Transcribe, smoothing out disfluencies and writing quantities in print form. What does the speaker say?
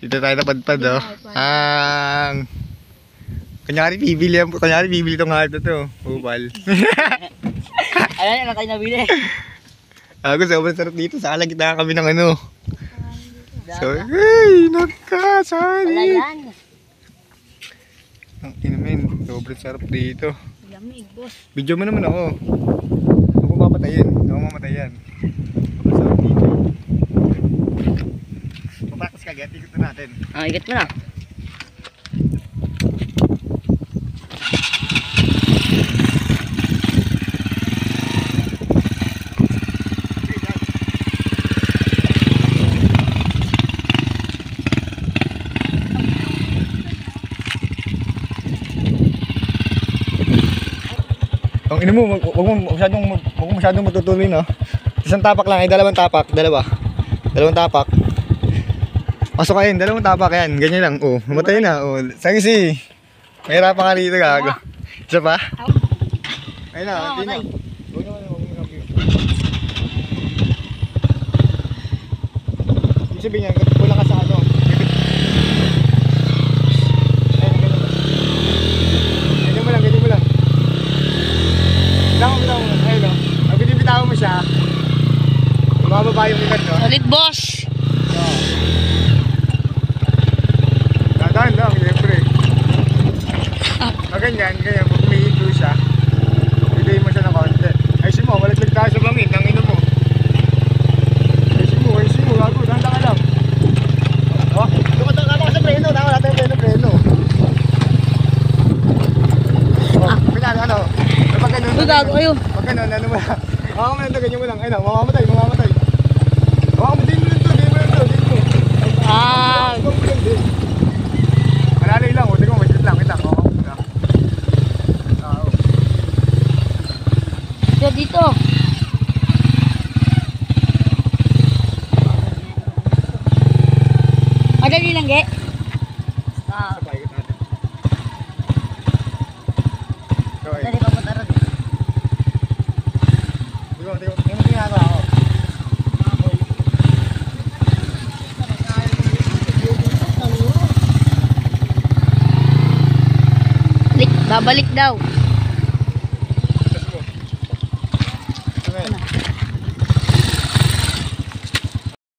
Dito tayo napadpad, oh. Kunyari bibili itong harto to. Upal. Ayan, ano tayo nabili? Sobrang sarap dito. Sa kalagitnaan kami ng ano. So, hey, nagkasali. Palayan. Ang inamin, sobrang sarap dito. Lamig, boss. Video mo naman ako. Huwag mo papatayin. Huwag mo mamatayan. Sobrang sarap dito. Papakas ka, get. Ikot na natin. Ikat mo na. Ang ina mo, wag mo masyadong matutuloy, no? Isang tapak lang, dalawang tapak, dalawang tapak. Pasok kayo, dalawang tapak yan, ganyan lang. Oh, namatay na. Oh, sagisi. Mahirapan ka rito, gago. Isa pa? Ayun na, hindi na. Huwag mo. Ibig sabihin niya, kulang ka sa ano. Ganyan mo lang. Ayun o. Pag binibitawan mo siya, mababa yung ikan, no? Solid, boss. Oo. Dadaan lang, siyempre. Ganyan. Pag umihinto siya, bigay mo siya ng konti. Ayusin mo, malaglag tayo sa bangin, ang ino mo. Ayusin mo, gago, tanda ka lang. Oh, tama ka sa preno, tama natin yung preno. Oh, pinano, ano? Pag ganun, Gago kayo. pag ganun, ano mo lang. Ganyan mo lang. Ayun na, mamamatay. Din mo. Malalay lang, hindi ko wait lang. Dito. Madali lang, ge. Sabay natin. Dali pa punta ron. Tingnan ginagawa ako. Babalik daw.